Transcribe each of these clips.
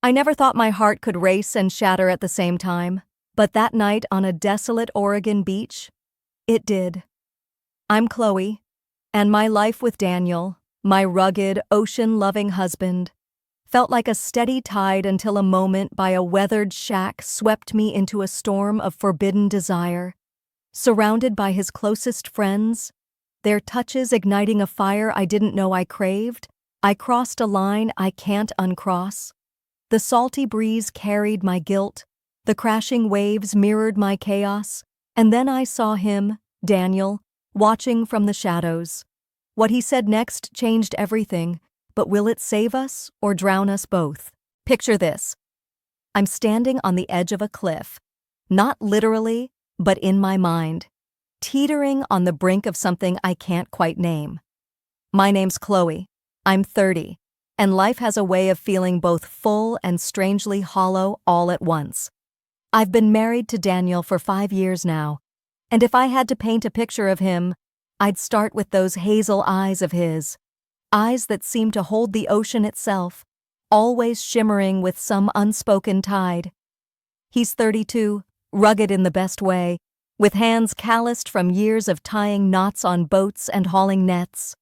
I never thought my heart could race and shatter at the same time, but that night on a desolate Oregon beach, it did. I'm Chloe, and my life with Daniel, my rugged, ocean-loving husband, felt like a steady tide until a moment by a weathered shack swept me into a storm of forbidden desire. Surrounded by his closest friends, their touches igniting a fire I didn't know I craved, I crossed a line I can't uncross. The salty breeze carried my guilt, the crashing waves mirrored my chaos, and then I saw him, Daniel, watching from the shadows. What he said next changed everything, but will it save us or drown us both? Picture this. I'm standing on the edge of a cliff, not literally, but in my mind, teetering on the brink of something I can't quite name. My name's Chloe. I'm 30, and life has a way of feeling both full and strangely hollow all at once. I've been married to Daniel for 5 years now, and if I had to paint a picture of him, I'd start with those hazel eyes of his, eyes that seem to hold the ocean itself, always shimmering with some unspoken tide. He's 32, rugged in the best way, with hands calloused from years of tying knots on boats and hauling nets.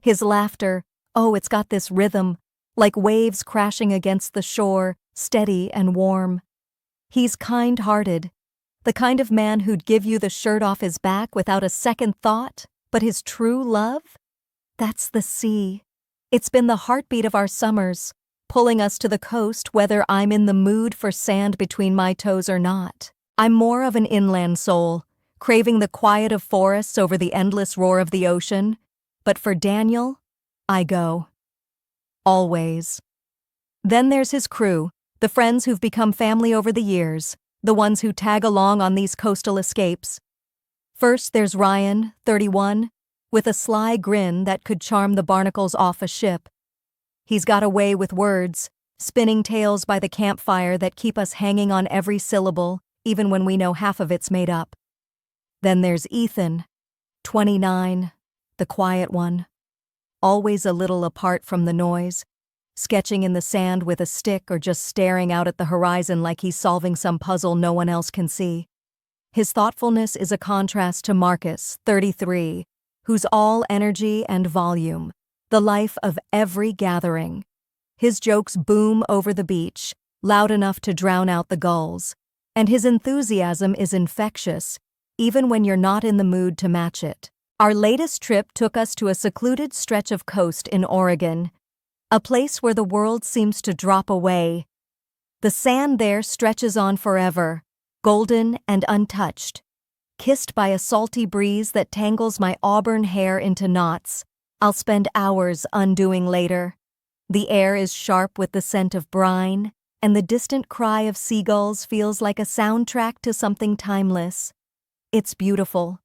His laughter, oh, it's got this rhythm, like waves crashing against the shore, steady and warm. He's kind-hearted, the kind of man who'd give you the shirt off his back without a second thought, but his true love? That's the sea. It's been the heartbeat of our summers, pulling us to the coast whether I'm in the mood for sand between my toes or not. I'm more of an inland soul, craving the quiet of forests over the endless roar of the ocean, but for Daniel, I go. Always. Then there's his crew, the friends who've become family over the years, the ones who tag along on these coastal escapes. First there's Ryan, 31, with a sly grin that could charm the barnacles off a ship. He's got a way with words, spinning tales by the campfire that keep us hanging on every syllable, even when we know half of it's made up. Then there's Ethan, 29, the quiet one, always a little apart from the noise, sketching in the sand with a stick or just staring out at the horizon like he's solving some puzzle no one else can see. His thoughtfulness is a contrast to Marcus, 33, who's all energy and volume, the life of every gathering. His jokes boom over the beach, loud enough to drown out the gulls, and his enthusiasm is infectious, even when you're not in the mood to match it. Our latest trip took us to a secluded stretch of coast in Oregon, a place where the world seems to drop away. The sand there stretches on forever, golden and untouched, kissed by a salty breeze that tangles my auburn hair into knots I'll spend hours undoing later. The air is sharp with the scent of brine, and the distant cry of seagulls feels like a soundtrack to something timeless. It's beautiful,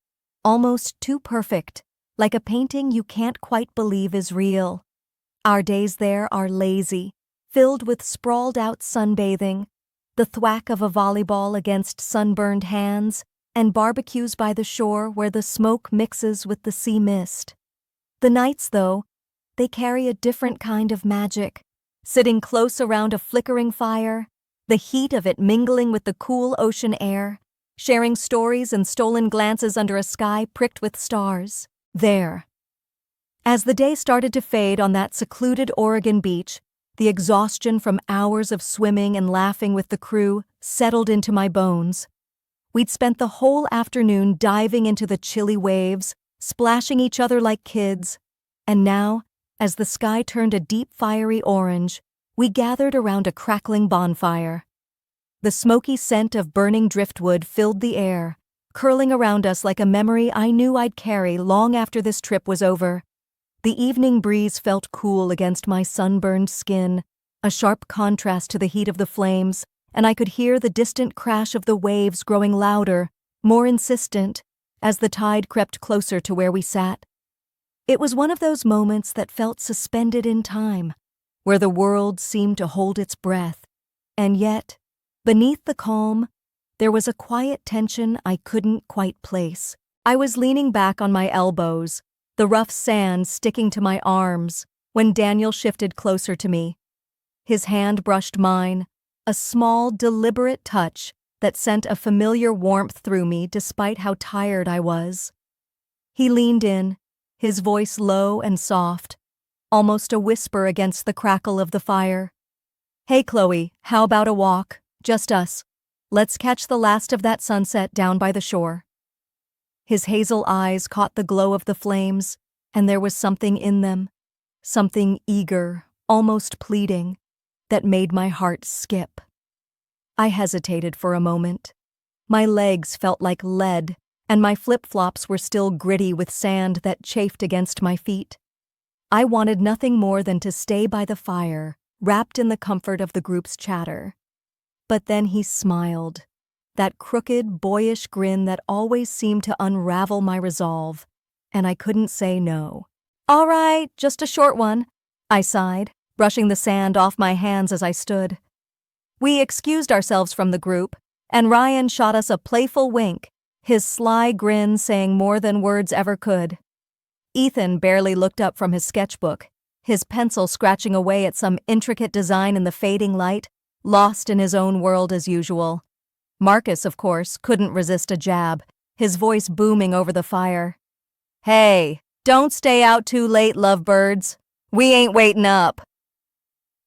almost too perfect, like a painting you can't quite believe is real. Our days there are lazy, filled with sprawled-out sunbathing, the thwack of a volleyball against sunburned hands, and barbecues by the shore where the smoke mixes with the sea mist. The nights, though, they carry a different kind of magic. Sitting close around a flickering fire, the heat of it mingling with the cool ocean air, sharing stories and stolen glances under a sky pricked with stars. There. As the day started to fade on that secluded Oregon beach, the exhaustion from hours of swimming and laughing with the crew settled into my bones. We'd spent the whole afternoon diving into the chilly waves, splashing each other like kids, and now, as the sky turned a deep fiery orange, we gathered around a crackling bonfire. The smoky scent of burning driftwood filled the air, curling around us like a memory I knew I'd carry long after this trip was over. The evening breeze felt cool against my sunburned skin, a sharp contrast to the heat of the flames, and I could hear the distant crash of the waves growing louder, more insistent, as the tide crept closer to where we sat. It was one of those moments that felt suspended in time, where the world seemed to hold its breath, and yet, beneath the calm, there was a quiet tension I couldn't quite place. I was leaning back on my elbows, the rough sand sticking to my arms, when Daniel shifted closer to me. His hand brushed mine, a small, deliberate touch that sent a familiar warmth through me despite how tired I was. He leaned in, his voice low and soft, almost a whisper against the crackle of the fire. "Hey, Chloe, how about a walk? Just us. Let's catch the last of that sunset down by the shore." His hazel eyes caught the glow of the flames, and there was something in them, something eager, almost pleading, that made my heart skip. I hesitated for a moment. My legs felt like lead, and my flip-flops were still gritty with sand that chafed against my feet. I wanted nothing more than to stay by the fire, wrapped in the comfort of the group's chatter. But then he smiled, that crooked, boyish grin that always seemed to unravel my resolve, and I couldn't say no. "All right, just a short one," I sighed, brushing the sand off my hands as I stood. We excused ourselves from the group, and Ryan shot us a playful wink, his sly grin saying more than words ever could. Ethan barely looked up from his sketchbook, his pencil scratching away at some intricate design in the fading light, lost in his own world as usual. Marcus, of course, couldn't resist a jab, his voice booming over the fire. "Hey, don't stay out too late, lovebirds. We ain't waiting up."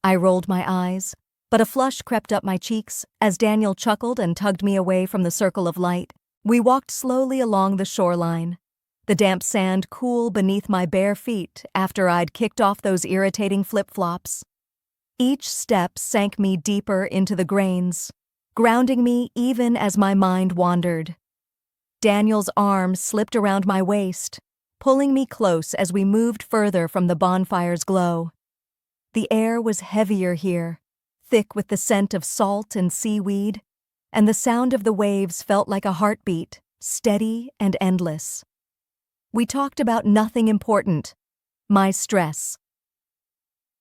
I rolled my eyes, but a flush crept up my cheeks as Daniel chuckled and tugged me away from the circle of light. We walked slowly along the shoreline, the damp sand cool beneath my bare feet after I'd kicked off those irritating flip-flops. Each step sank me deeper into the grains, grounding me even as my mind wandered. Daniel's arm slipped around my waist, pulling me close as we moved further from the bonfire's glow. The air was heavier here, thick with the scent of salt and seaweed, and the sound of the waves felt like a heartbeat, steady and endless. We talked about nothing important, my stress.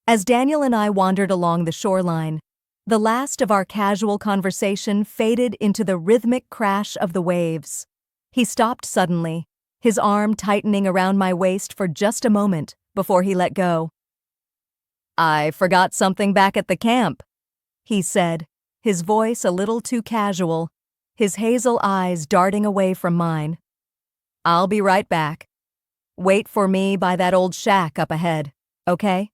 As Daniel and I wandered along the shoreline, the last of our casual conversation faded into the rhythmic crash of the waves. He stopped suddenly, his arm tightening around my waist for just a moment before he let go. "I forgot something back at the camp," he said, his voice a little too casual, his hazel eyes darting away from mine. "I'll be right back. Wait for me by that old shack up ahead, okay?"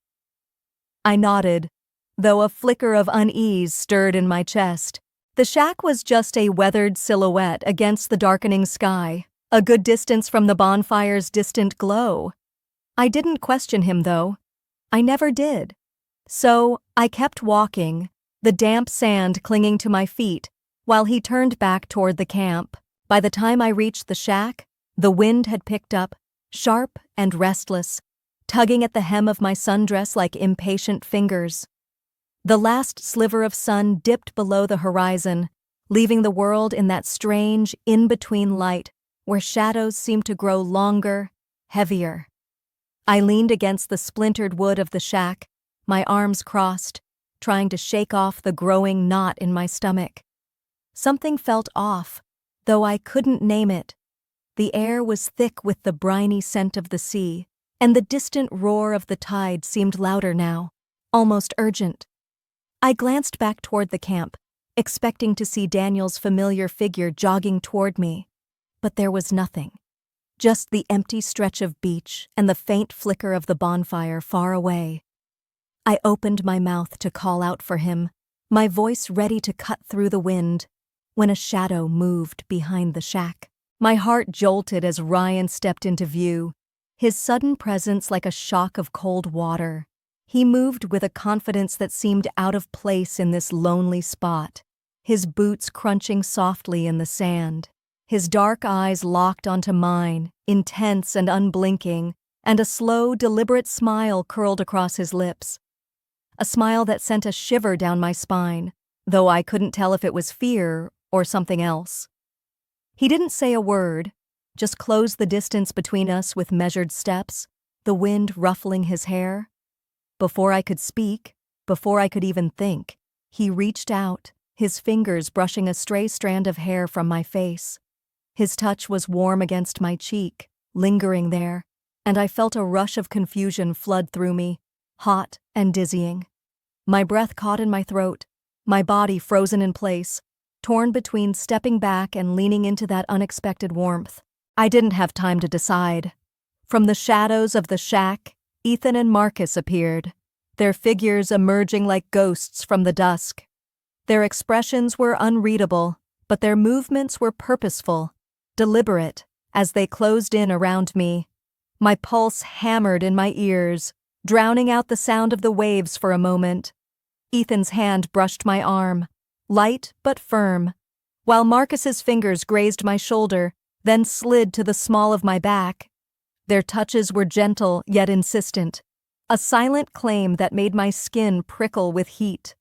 I nodded, though a flicker of unease stirred in my chest. The shack was just a weathered silhouette against the darkening sky, a good distance from the bonfire's distant glow. I didn't question him, though. I never did. So I kept walking, the damp sand clinging to my feet, while he turned back toward the camp. By the time I reached the shack, the wind had picked up, sharp and restless, tugging at the hem of my sundress like impatient fingers. The last sliver of sun dipped below the horizon, leaving the world in that strange, in-between light where shadows seemed to grow longer, heavier. I leaned against the splintered wood of the shack, my arms crossed, trying to shake off the growing knot in my stomach. Something felt off, though I couldn't name it. The air was thick with the briny scent of the sea, and the distant roar of the tide seemed louder now, almost urgent. I glanced back toward the camp, expecting to see Daniel's familiar figure jogging toward me, but there was nothing. Just the empty stretch of beach and the faint flicker of the bonfire far away. I opened my mouth to call out for him, my voice ready to cut through the wind, when a shadow moved behind the shack. My heart jolted as Ryan stepped into view, his sudden presence like a shock of cold water. He moved with a confidence that seemed out of place in this lonely spot, his boots crunching softly in the sand. His dark eyes locked onto mine, intense and unblinking, and a slow, deliberate smile curled across his lips. A smile that sent a shiver down my spine, though I couldn't tell if it was fear or something else. He didn't say a word, just closed the distance between us with measured steps, the wind ruffling his hair. Before I could speak, before I could even think, he reached out, his fingers brushing a stray strand of hair from my face. His touch was warm against my cheek, lingering there, and I felt a rush of confusion flood through me, hot and dizzying. My breath caught in my throat, my body frozen in place, torn between stepping back and leaning into that unexpected warmth. I didn't have time to decide. From the shadows of the shack, Ethan and Marcus appeared, their figures emerging like ghosts from the dusk. Their expressions were unreadable, but their movements were purposeful, deliberate, as they closed in around me. My pulse hammered in my ears, drowning out the sound of the waves for a moment. Ethan's hand brushed my arm, light but firm, while Marcus's fingers grazed my shoulder, then slid to the small of my back. Their touches were gentle yet insistent, a silent claim that made my skin prickle with heat.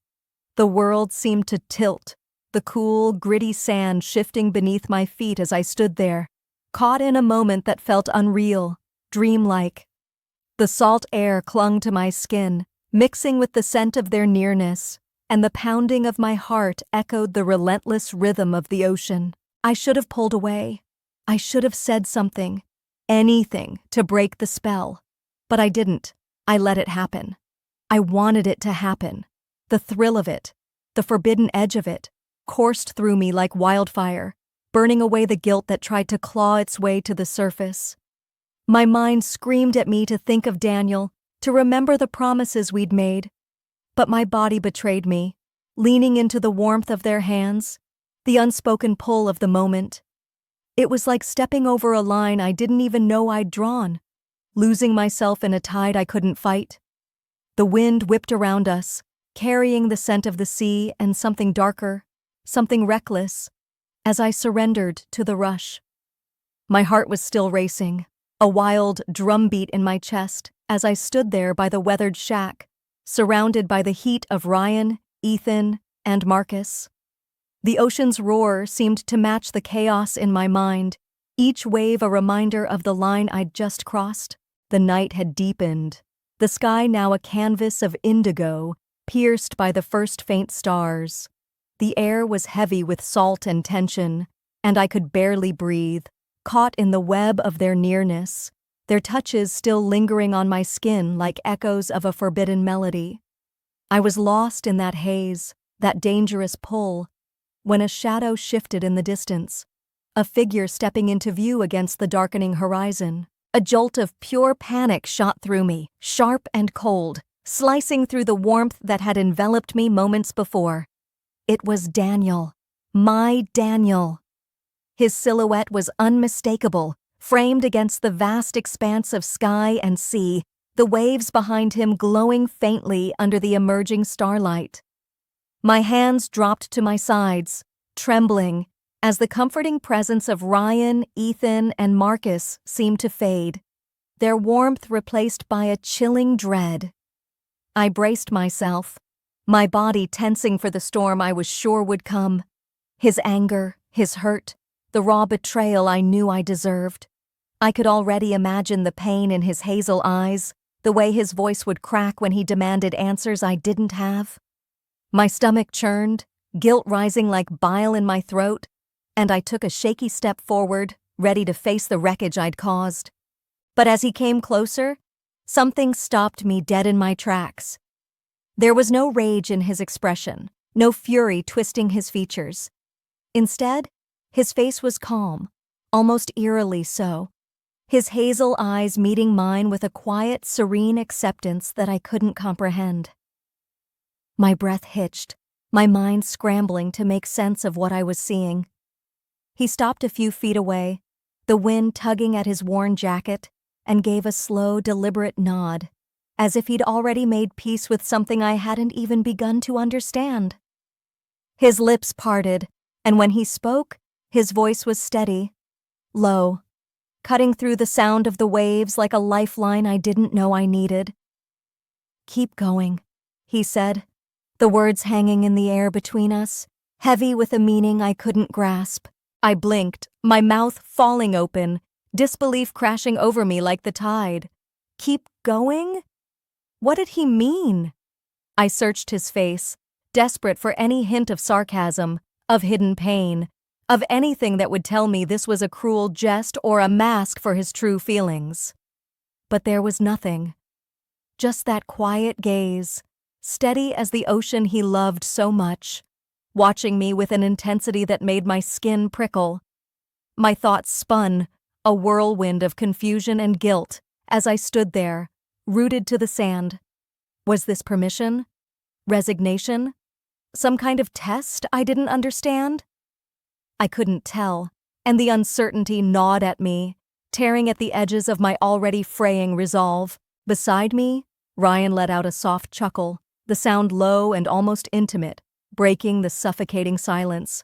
The world seemed to tilt, the cool, gritty sand shifting beneath my feet as I stood there, caught in a moment that felt unreal, dreamlike. The salt air clung to my skin, mixing with the scent of their nearness, and the pounding of my heart echoed the relentless rhythm of the ocean. I should have pulled away. I should have said something, anything to break the spell. But I didn't. I let it happen. I wanted it to happen. The thrill of it, the forbidden edge of it, coursed through me like wildfire, burning away the guilt that tried to claw its way to the surface. My mind screamed at me to think of Daniel, to remember the promises we'd made. But my body betrayed me, leaning into the warmth of their hands, the unspoken pull of the moment. It was like stepping over a line I didn't even know I'd drawn, losing myself in a tide I couldn't fight. The wind whipped around us, carrying the scent of the sea and something darker, something reckless, as I surrendered to the rush. My heart was still racing, a wild drumbeat in my chest as I stood there by the weathered shack, surrounded by the heat of Ryan, Ethan, and Marcus. The ocean's roar seemed to match the chaos in my mind, each wave a reminder of the line I'd just crossed. The night had deepened, the sky now a canvas of indigo, pierced by the first faint stars. The air was heavy with salt and tension, and I could barely breathe, caught in the web of their nearness, their touches still lingering on my skin like echoes of a forbidden melody. I was lost in that haze, that dangerous pull, when a shadow shifted in the distance, a figure stepping into view against the darkening horizon. A jolt of pure panic shot through me, sharp and cold, slicing through the warmth that had enveloped me moments before. It was Daniel, my Daniel. His silhouette was unmistakable, framed against the vast expanse of sky and sea, the waves behind him glowing faintly under the emerging starlight. My hands dropped to my sides, trembling, as the comforting presence of Ryan, Ethan, and Marcus seemed to fade, their warmth replaced by a chilling dread. I braced myself, my body tensing for the storm I was sure would come. His anger, his hurt, the raw betrayal I knew I deserved. I could already imagine the pain in his hazel eyes, the way his voice would crack when he demanded answers I didn't have. My stomach churned, guilt rising like bile in my throat, and I took a shaky step forward, ready to face the wreckage I'd caused. But as he came closer, something stopped me dead in my tracks. There was no rage in his expression, no fury twisting his features. Instead, his face was calm, almost eerily so, his hazel eyes meeting mine with a quiet, serene acceptance that I couldn't comprehend. My breath hitched, my mind scrambling to make sense of what I was seeing. He stopped a few feet away, the wind tugging at his worn jacket, and gave a slow, deliberate nod, as if he'd already made peace with something I hadn't even begun to understand. His lips parted, and when he spoke, his voice was steady, low, cutting through the sound of the waves like a lifeline I didn't know I needed. "Keep going," he said, the words hanging in the air between us, heavy with a meaning I couldn't grasp. I blinked, my mouth falling open, disbelief crashing over me like the tide. Keep going? What did he mean? I searched his face, desperate for any hint of sarcasm, of hidden pain, of anything that would tell me this was a cruel jest or a mask for his true feelings. But there was nothing. Just that quiet gaze, steady as the ocean he loved so much, watching me with an intensity that made my skin prickle. My thoughts spun, a whirlwind of confusion and guilt, as I stood there, rooted to the sand. Was this permission? Resignation? Some kind of test I didn't understand? I couldn't tell, and the uncertainty gnawed at me, tearing at the edges of my already fraying resolve. Beside me, Ryan let out a soft chuckle, the sound low and almost intimate, breaking the suffocating silence.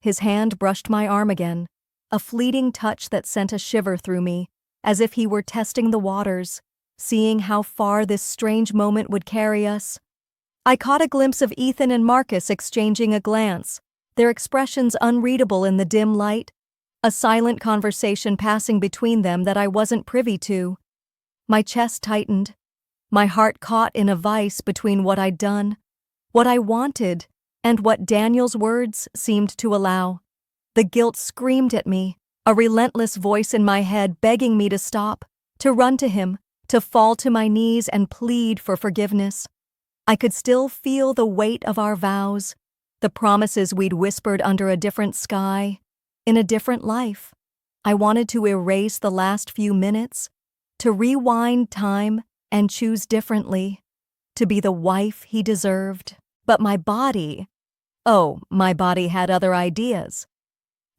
His hand brushed my arm again, a fleeting touch that sent a shiver through me, as if he were testing the waters, seeing how far this strange moment would carry us. I caught a glimpse of Ethan and Marcus exchanging a glance, their expressions unreadable in the dim light, a silent conversation passing between them that I wasn't privy to. My chest tightened, my heart caught in a vice between what I'd done, what I wanted, and what Daniel's words seemed to allow. The guilt screamed at me, a relentless voice in my head begging me to stop, to run to him, to fall to my knees and plead for forgiveness. I could still feel the weight of our vows, the promises we'd whispered under a different sky, in a different life. I wanted to erase the last few minutes, to rewind time and choose differently, to be the wife he deserved. But my body had other ideas.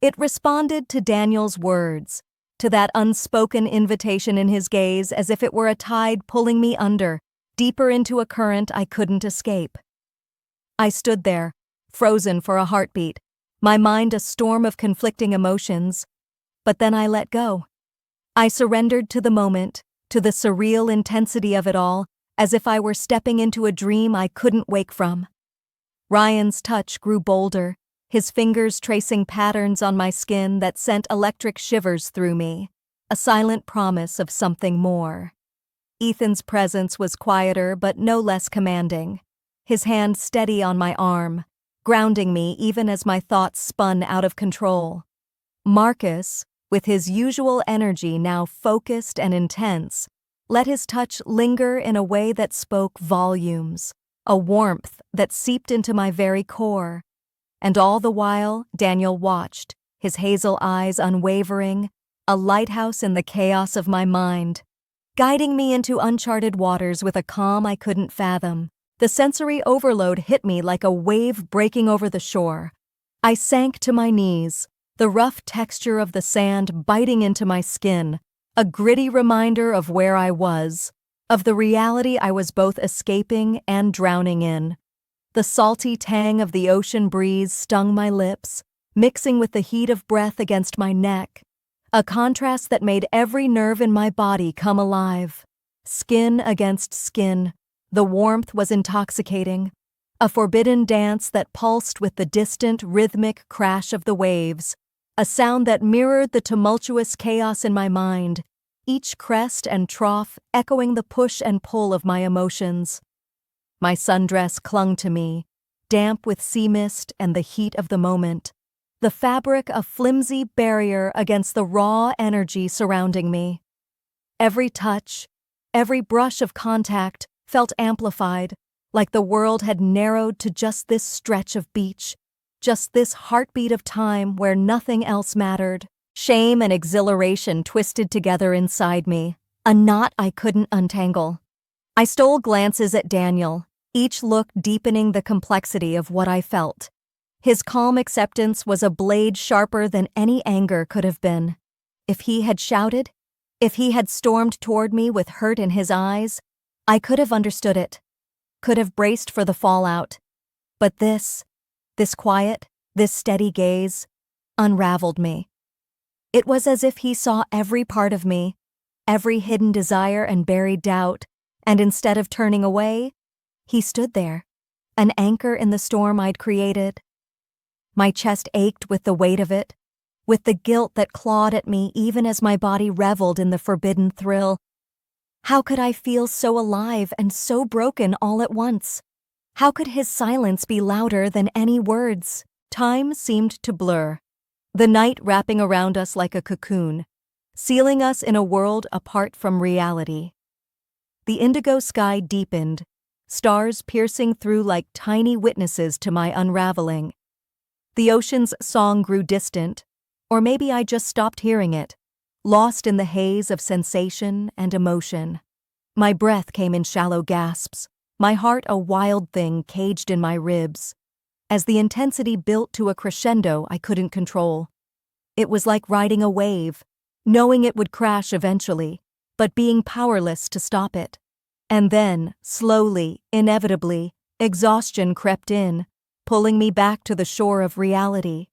It responded to Daniel's words, to that unspoken invitation in his gaze as if it were a tide pulling me under, deeper into a current I couldn't escape. I stood there, frozen for a heartbeat, my mind a storm of conflicting emotions. But then I let go. I surrendered to the moment, to the surreal intensity of it all, as if I were stepping into a dream I couldn't wake from. Ryan's touch grew bolder, his fingers tracing patterns on my skin that sent electric shivers through me, a silent promise of something more. Ethan's presence was quieter but no less commanding, his hand steady on my arm, grounding me even as my thoughts spun out of control. Marcus, with his usual energy now focused and intense, let his touch linger in a way that spoke volumes, a warmth that seeped into my very core. And all the while, Daniel watched, his hazel eyes unwavering, a lighthouse in the chaos of my mind, guiding me into uncharted waters with a calm I couldn't fathom. The sensory overload hit me like a wave breaking over the shore. I sank to my knees, the rough texture of the sand biting into my skin, a gritty reminder of where I was, of the reality I was both escaping and drowning in. The salty tang of the ocean breeze stung my lips, mixing with the heat of breath against my neck, a contrast that made every nerve in my body come alive. Skin against skin, the warmth was intoxicating, a forbidden dance that pulsed with the distant, rhythmic crash of the waves, a sound that mirrored the tumultuous chaos in my mind, each crest and trough echoing the push and pull of my emotions. My sundress clung to me, damp with sea mist and the heat of the moment, the fabric a flimsy barrier against the raw energy surrounding me. Every touch, every brush of contact felt amplified, like the world had narrowed to just this stretch of beach, just this heartbeat of time where nothing else mattered. Shame and exhilaration twisted together inside me, a knot I couldn't untangle. I stole glances at Daniel, each look deepening the complexity of what I felt. His calm acceptance was a blade sharper than any anger could have been. If he had shouted, if he had stormed toward me with hurt in his eyes, I could have understood it, could have braced for the fallout. But this quiet, this steady gaze, unraveled me. It was as if he saw every part of me, every hidden desire and buried doubt, and instead of turning away, he stood there, an anchor in the storm I'd created. My chest ached with the weight of it, with the guilt that clawed at me even as my body reveled in the forbidden thrill. How could I feel so alive and so broken all at once? How could his silence be louder than any words? Time seemed to blur, the night wrapping around us like a cocoon, sealing us in a world apart from reality. The indigo sky deepened, stars piercing through like tiny witnesses to my unraveling. The ocean's song grew distant, or maybe I just stopped hearing it, lost in the haze of sensation and emotion. My breath came in shallow gasps, my heart a wild thing caged in my ribs, as the intensity built to a crescendo I couldn't control. It was like riding a wave, knowing it would crash eventually, but being powerless to stop it. And then, slowly, inevitably, exhaustion crept in, pulling me back to the shore of reality.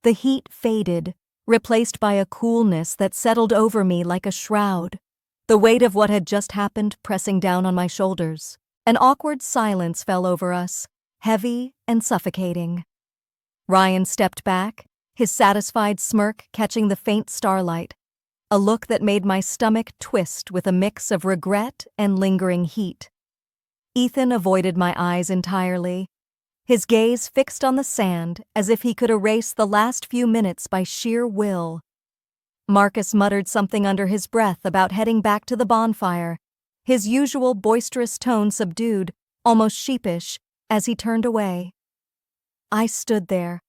The heat faded, replaced by a coolness that settled over me like a shroud, the weight of what had just happened pressing down on my shoulders. An awkward silence fell over us, heavy and suffocating. Ryan stepped back, his satisfied smirk catching the faint starlight, a look that made my stomach twist with a mix of regret and lingering heat. Ethan avoided my eyes entirely, his gaze fixed on the sand as if he could erase the last few minutes by sheer will. Marcus muttered something under his breath about heading back to the bonfire, his usual boisterous tone subdued, almost sheepish, as he turned away. I stood there,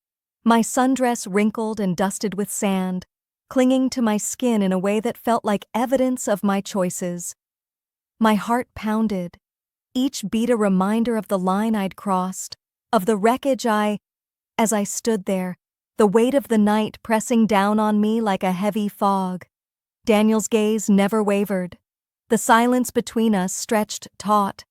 my sundress wrinkled and dusted with sand, clinging to my skin in a way that felt like evidence of my choices. My heart pounded, each beat a reminder of the line I'd crossed, of the wreckage as I stood there, the weight of the night pressing down on me like a heavy fog. Daniel's gaze never wavered. The silence between us stretched taut,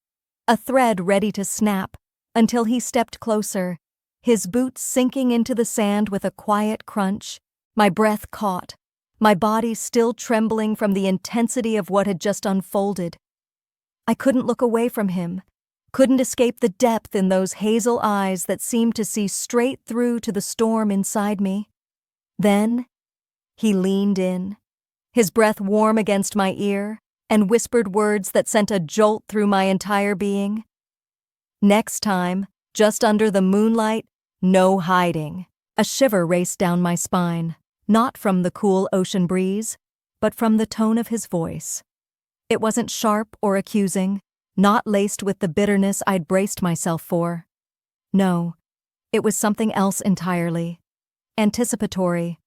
a thread ready to snap, until he stepped closer, his boots sinking into the sand with a quiet crunch, my breath caught, my body still trembling from the intensity of what had just unfolded. I couldn't look away from him, couldn't escape the depth in those hazel eyes that seemed to see straight through to the storm inside me. Then, he leaned in, his breath warm against my ear, and whispered words that sent a jolt through my entire being. Next time, just under the moonlight, no hiding. A shiver raced down my spine, not from the cool ocean breeze, but from the tone of his voice. It wasn't sharp or accusing, not laced with the bitterness I'd braced myself for. No, it was something else entirely. Anticipatory,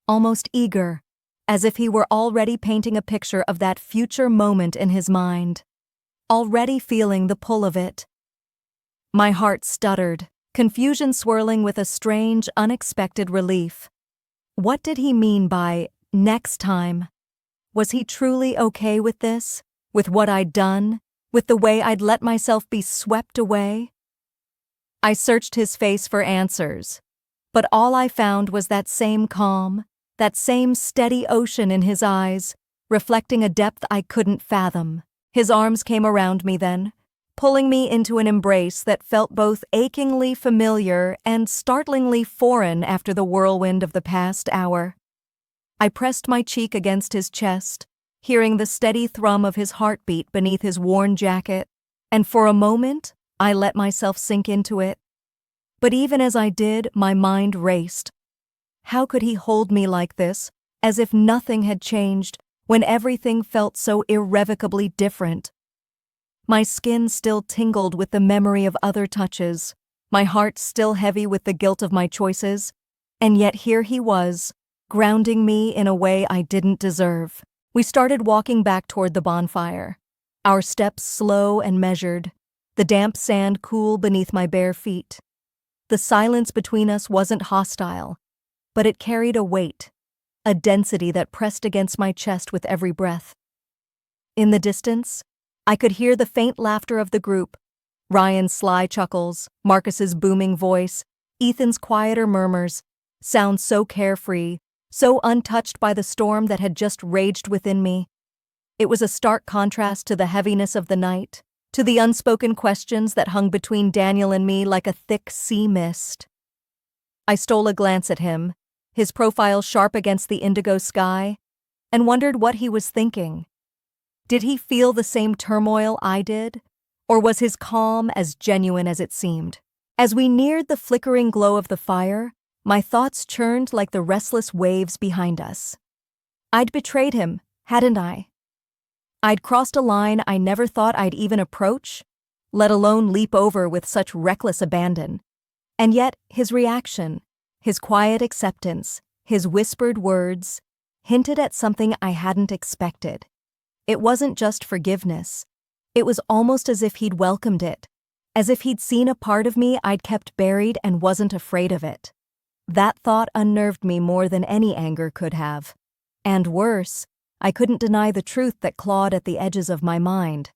almost eager, as if he were already painting a picture of that future moment in his mind, already feeling the pull of it. My heart stuttered, confusion swirling with a strange, unexpected relief. What did he mean by next time? Was he truly okay with this, with what I'd done, with the way I'd let myself be swept away? I searched his face for answers, but all I found was that same calm, that same steady ocean in his eyes, reflecting a depth I couldn't fathom. His arms came around me then, pulling me into an embrace that felt both achingly familiar and startlingly foreign after the whirlwind of the past hour. I pressed my cheek against his chest, hearing the steady thrum of his heartbeat beneath his worn jacket, and for a moment, I let myself sink into it. But even as I did, my mind raced. How could he hold me like this, as if nothing had changed, when everything felt so irrevocably different? My skin still tingled with the memory of other touches, my heart still heavy with the guilt of my choices, and yet here he was, grounding me in a way I didn't deserve. We started walking back toward the bonfire, our steps slow and measured, the damp sand cool beneath my bare feet. The silence between us wasn't hostile, but it carried a weight, a density that pressed against my chest with every breath. In the distance, I could hear the faint laughter of the group, Ryan's sly chuckles, Marcus's booming voice, Ethan's quieter murmurs, sounds so carefree, so untouched by the storm that had just raged within me. It was a stark contrast to the heaviness of the night, to the unspoken questions that hung between Daniel and me like a thick sea mist. I stole a glance at him, his profile sharp against the indigo sky, and wondered what he was thinking. Did he feel the same turmoil I did, or was his calm as genuine as it seemed? As we neared the flickering glow of the fire, my thoughts churned like the restless waves behind us. I'd betrayed him, hadn't I? I'd crossed a line I never thought I'd even approach, let alone leap over with such reckless abandon. And yet, his reaction, his quiet acceptance, his whispered words, hinted at something I hadn't expected. It wasn't just forgiveness. It was almost as if he'd welcomed it, as if he'd seen a part of me I'd kept buried and wasn't afraid of it. That thought unnerved me more than any anger could have. And worse, I couldn't deny the truth that clawed at the edges of my mind.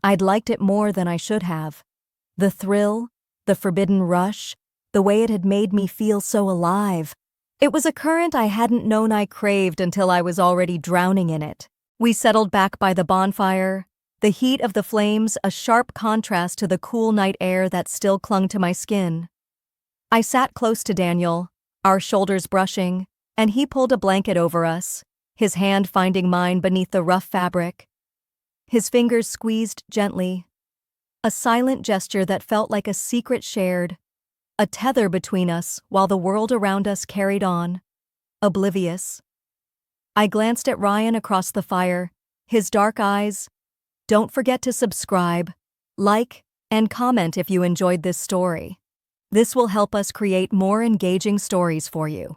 I'd liked it more than I should have. The thrill, the forbidden rush, the way it had made me feel so alive. It was a current I hadn't known I craved until I was already drowning in it. We settled back by the bonfire, the heat of the flames a sharp contrast to the cool night air that still clung to my skin. I sat close to Daniel, our shoulders brushing, and he pulled a blanket over us, his hand finding mine beneath the rough fabric. His fingers squeezed gently, a silent gesture that felt like a secret shared, a tether between us while the world around us carried on, oblivious. I glanced at Ryan across the fire, his dark eyes. Don't forget to subscribe, like, and comment if you enjoyed this story. This will help us create more engaging stories for you.